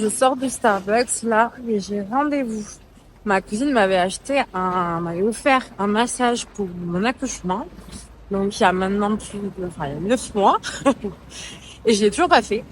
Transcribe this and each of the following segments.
Je sors du Starbucks là et j'ai rendez-vous. Ma cousine m'avait offert un massage pour mon accouchement. Donc il y a maintenant il y a 9 mois. Et je l'ai toujours pas fait.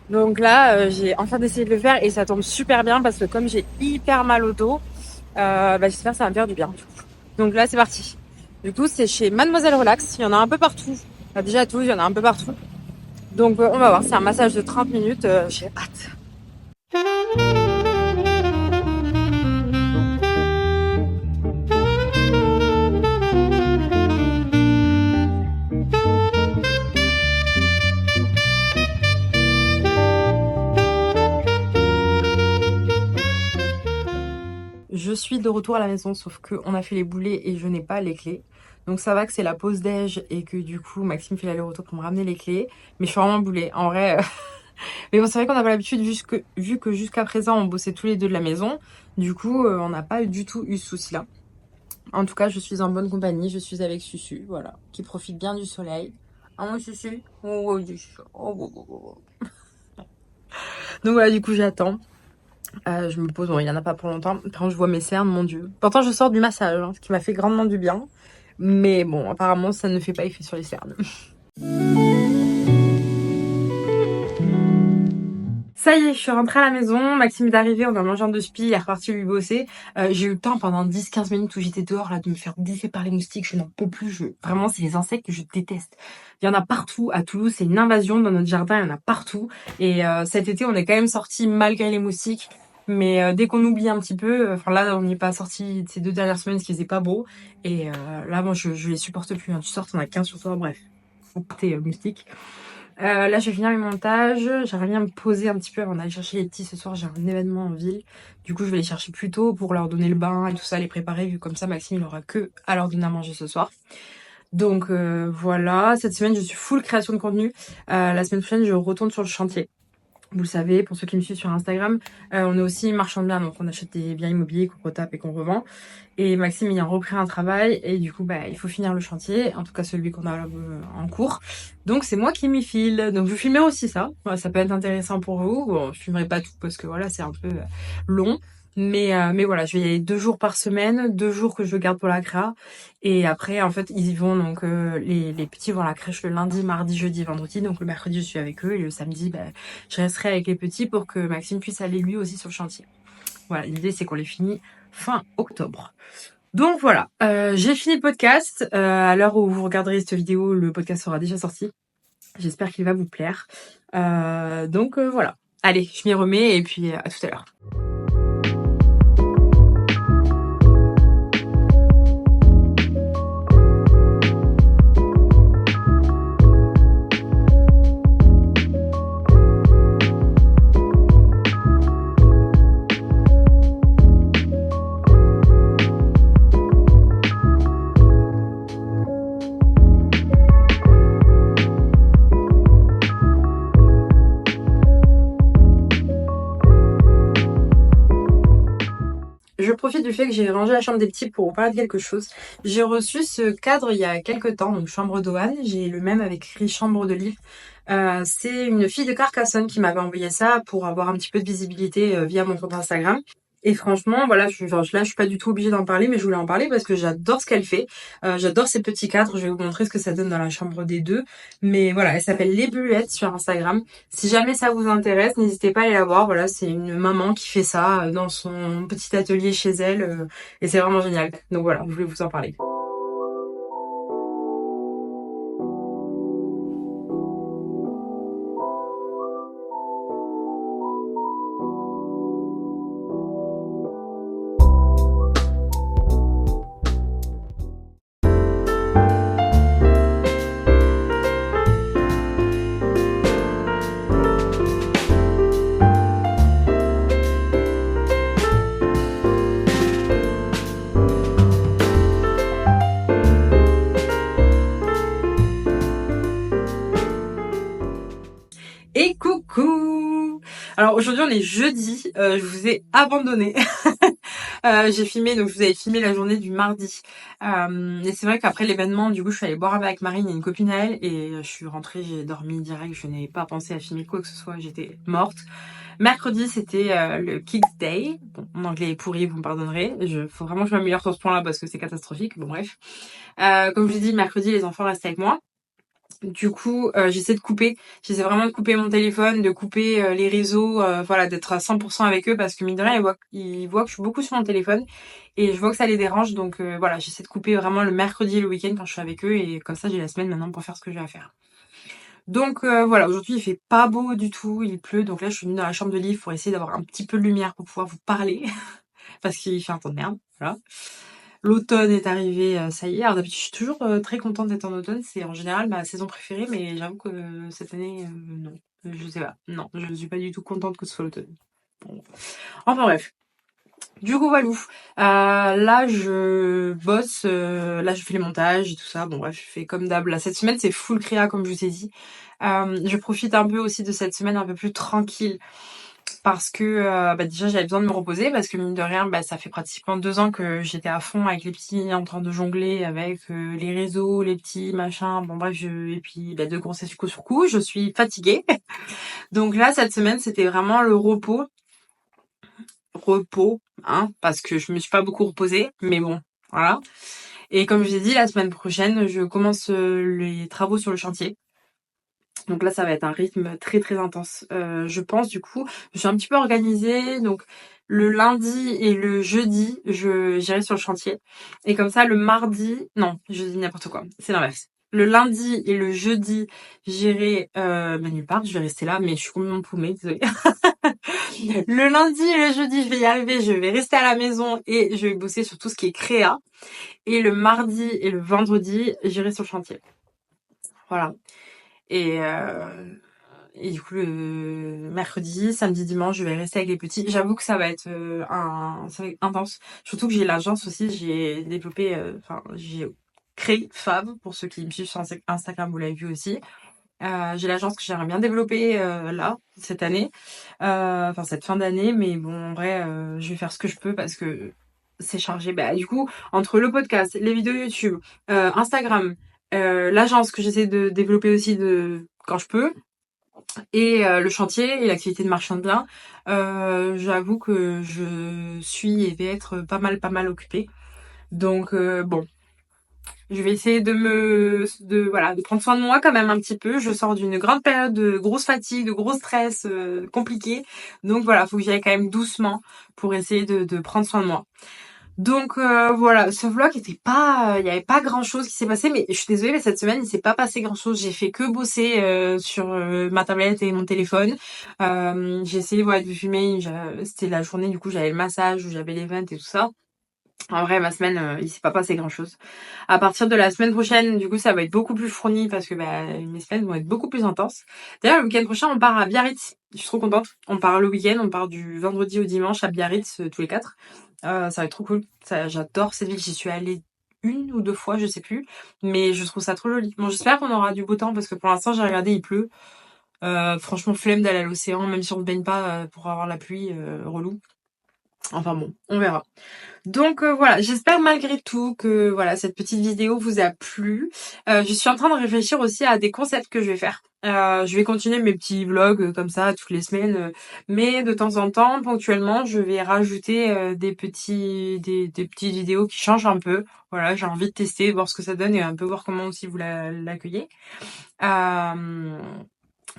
Donc là, j'ai enfin décidé de le faire et ça tombe super bien parce que comme j'ai hyper mal au dos, j'espère que ça va me faire du bien. Donc là, c'est parti. Du coup, c'est chez Mademoiselle Relax. Il y en a un peu partout. Déjà à Toulouse, il y en a un peu partout. Donc on va voir. C'est un massage de 30 minutes. J'ai hâte. Je suis de retour à la maison, sauf qu'on a fait les boulets et je n'ai pas les clés. Donc ça va que c'est la pause déj et que du coup Maxime fait l'aller-retour pour me ramener les clés. Mais je suis vraiment boulée. En vrai, mais bon, c'est vrai qu'on n'a pas l'habitude vu que jusqu'à présent on bossait tous les deux de la maison. Du coup, on n'a pas du tout eu ce souci-là. En tout cas, je suis en bonne compagnie. Je suis avec Susu, voilà, qui profite bien du soleil. Ah mon Susu. Oh, donc voilà, du coup j'attends. Je me pose, bon, il y en a pas pour longtemps. Quand je vois mes cernes, mon Dieu. Pourtant, je sors du massage, ce qui m'a fait grandement du bien. Mais bon, apparemment, ça ne fait pas effet sur les cernes. Ça y est, je suis rentrée à la maison. Maxime est arrivé, on a mangé un de spi, il est reparti lui bosser. J'ai eu le temps pendant 10-15 minutes où j'étais dehors là de me faire bouffer par les moustiques. Je n'en peux plus. Vraiment, c'est les insectes que je déteste. Il y en a partout à Toulouse. C'est une invasion dans notre jardin. Il y en a partout. Et cet été, on est quand même sortis malgré les moustiques. Mais dès qu'on oublie un petit peu, là, on n'y est pas sorti ces 2 dernières semaines, ce qui faisait pas beau. Et là, moi, je les supporte plus. Hein. Tu sors, t'en as 15 sur toi. Bref, faut péter moustique. Là, je vais finir mes montages. J'aimerais bien me poser un petit peu avant d'aller chercher les petits. Ce soir, j'ai un événement en ville. Du coup, je vais les chercher plus tôt pour leur donner le bain et tout ça, les préparer. Vu comme ça, Maxime, il aura que à leur donner à manger ce soir. Donc voilà, cette semaine, je suis full création de contenu. La semaine prochaine, je retourne sur le chantier. Vous le savez, pour ceux qui me suivent sur Instagram, on est aussi marchand de biens, donc on achète des biens immobiliers qu'on retape et qu'on revend. Et Maxime, il a repris un travail et du coup, il faut finir le chantier, en tout cas celui qu'on a en cours. Donc c'est moi qui m'y file. Donc je filmerai aussi ça. Voilà, ça peut être intéressant pour vous. Bon, je filmerai pas tout parce que voilà, c'est un peu long. Mais voilà, je vais y aller 2 jours par semaine, 2 jours que je garde pour la créa. Et après, en fait, ils y vont, donc les petits vont à la crèche le lundi, mardi, jeudi, vendredi. Donc le mercredi, je suis avec eux et le samedi, je resterai avec les petits pour que Maxime puisse aller lui aussi sur le chantier. Voilà, l'idée c'est qu'on les finit fin octobre. Donc voilà, j'ai fini le podcast. À l'heure où vous regarderez cette vidéo, le podcast sera déjà sorti. J'espère qu'il va vous plaire. Donc voilà. Allez, je m'y remets et puis à tout à l'heure. Je profite du fait que j'ai rangé la chambre des petits pour vous parler de quelque chose. J'ai reçu ce cadre il y a quelques temps, donc chambre d'Oanne. J'ai le même avec écrit chambre de livre. C'est une fille de Carcassonne qui m'avait envoyé ça pour avoir un petit peu de visibilité via mon compte Instagram. Et franchement, voilà, je suis pas du tout obligée d'en parler, mais je voulais en parler parce que j'adore ce qu'elle fait. J'adore ces petits cadres. Je vais vous montrer ce que ça donne dans la chambre des deux. Mais voilà, elle s'appelle Les Buettes sur Instagram. Si jamais ça vous intéresse, n'hésitez pas à aller la voir. Voilà, c'est une maman qui fait ça dans son petit atelier chez elle. Et c'est vraiment génial. Donc voilà, je voulais vous en parler. Et coucou! Alors aujourd'hui on est jeudi, je vous ai abandonné. J'ai filmé, donc je vous avais filmé la journée du mardi. Et c'est vrai qu'après l'événement, du coup, je suis allée boire un verre avec Marine et une copine à elle, et je suis rentrée, j'ai dormi direct, je n'ai pas pensé à filmer quoi que ce soit, j'étais morte. Mercredi, c'était le Kicks Day. Bon, mon anglais est pourri, vous me pardonnerez. Faut vraiment que je m'améliore sur ce point-là parce que c'est catastrophique. Bon, bref. Comme je vous dis, mercredi, les enfants restent avec moi. Du coup, j'essaie vraiment de couper mon téléphone, de couper les réseaux, voilà, d'être à 100% avec eux parce que mine de rien, ils voient que je suis beaucoup sur mon téléphone et je vois que ça les dérange. Donc voilà, j'essaie de couper vraiment le mercredi et le week-end quand je suis avec eux et comme ça, j'ai la semaine maintenant pour faire ce que j'ai à faire. Donc voilà, aujourd'hui il fait pas beau du tout, il pleut, donc là je suis venue dans la chambre de livre pour essayer d'avoir un petit peu de lumière pour pouvoir vous parler, parce qu'il fait un temps de merde, voilà. L'automne est arrivé, ça y est. Alors d'habitude je suis toujours très contente d'être en automne, c'est en général ma saison préférée, mais j'avoue que cette année, non. Je sais pas, non, je suis pas du tout contente que ce soit l'automne. Bon. Enfin bref. Du coup voilà. Là je bosse, là je fais les montages et tout ça, bon bref, je fais comme d'hab. Là cette semaine c'est full créa comme je vous ai dit. Je profite un peu aussi de cette semaine un peu plus tranquille parce que déjà j'avais besoin de me reposer parce que mine de rien ça fait pratiquement 2 ans que j'étais à fond avec les petits en train de jongler avec les réseaux, les petits machins, bon bref et puis de grossesse coup sur coup, je suis fatiguée. Donc là cette semaine c'était vraiment le repos, hein, parce que je me suis pas beaucoup reposée, mais bon, voilà. Et comme je vous ai dit, la semaine prochaine, je commence les travaux sur le chantier. Donc là, ça va être un rythme très très intense. Je pense du coup, je suis un petit peu organisée. Donc le lundi et le jeudi, j'irai sur le chantier. Et comme ça, le mardi, non, je dis n'importe quoi. C'est l'inverse. Le lundi et le jeudi, j'irai nulle part. Je vais rester là, mais je suis complètement paumée, désolée. Le lundi et le jeudi, je vais y arriver. Je vais rester à la maison et je vais bosser sur tout ce qui est créa. Et le mardi et le vendredi, j'irai sur le chantier. Voilà. Et du coup, le mercredi, samedi, dimanche, je vais rester avec les petits. J'avoue que ça va être ça va être intense. Surtout que j'ai l'agence aussi, j'ai développé, j'ai créé Fab, pour ceux qui me suivent sur Instagram, vous l'avez vu aussi. J'ai l'agence que j'aimerais bien développer là, cette année, cette fin d'année, mais bon, en vrai, je vais faire ce que je peux parce que c'est chargé. Du coup, entre le podcast, les vidéos YouTube, Instagram, l'agence que j'essaie de développer aussi quand je peux, et le chantier et l'activité de marchand de biens, j'avoue que je suis et vais être pas mal occupée. Donc bon, je vais essayer de prendre soin de moi quand même un petit peu. Je sors d'une grande période de grosse fatigue, de gros stress compliqué. Donc voilà, faut que j'y aille quand même doucement pour essayer de prendre soin de moi. Donc voilà, ce vlog était pas, il y avait pas grand chose qui s'est passé, mais je suis désolée, mais cette semaine il s'est pas passé grand chose. J'ai fait que bosser sur ma tablette et mon téléphone. J'ai essayé de filmer. C'était la journée, du coup j'avais le massage, où j'avais l'event et tout ça. En vrai, ma semaine, il s'est pas passé grand chose. À partir de la semaine prochaine, du coup, ça va être beaucoup plus fourni parce que mes semaines vont être beaucoup plus intenses. D'ailleurs, le week-end prochain, on part à Biarritz. Je suis trop contente. On part le week-end, on part du vendredi au dimanche à Biarritz, tous les 4. Ça va être trop cool. J'adore cette ville. J'y suis allée 1 ou 2 fois, je sais plus. Mais je trouve ça trop joli. Bon, j'espère qu'on aura du beau temps parce que pour l'instant, j'ai regardé, il pleut. Franchement, flemme d'aller à l'océan, même si on ne baigne pas pour avoir la pluie, relou. Enfin bon, on verra. Donc voilà, j'espère malgré tout que cette petite vidéo vous a plu. Je suis en train de réfléchir aussi à des concepts que je vais faire. Je vais continuer mes petits vlogs comme ça toutes les semaines, mais de temps en temps, ponctuellement, je vais rajouter des petites vidéos qui changent un peu. Voilà, j'ai envie de tester, voir ce que ça donne et un peu voir comment aussi vous l'accueillez.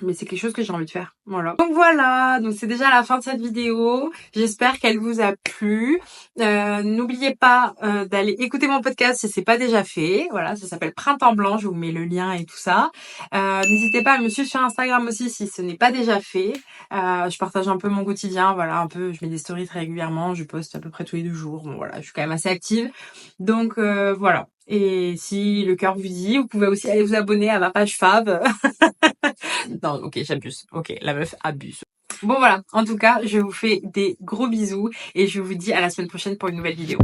Mais c'est quelque chose que j'ai envie de faire. Voilà, donc c'est déjà la fin de cette vidéo. J'espère qu'elle vous a plu. N'oubliez pas d'aller écouter mon podcast si c'est pas déjà fait. Voilà, ça s'appelle Printemps Blanc. Je vous mets le lien et tout ça. N'hésitez pas à me suivre sur Instagram aussi si ce n'est pas déjà fait. Je partage un peu mon quotidien. Voilà, un peu. Je mets des stories très régulièrement. Je poste à peu près tous les 2 jours. Bon voilà, je suis quand même assez active. Donc voilà. Et si le cœur vous dit, vous pouvez aussi aller vous abonner à ma page Fab. Non, ok, j'abuse. Ok, la meuf abuse. Bon voilà, en tout cas, je vous fais des gros bisous et je vous dis à la semaine prochaine pour une nouvelle vidéo.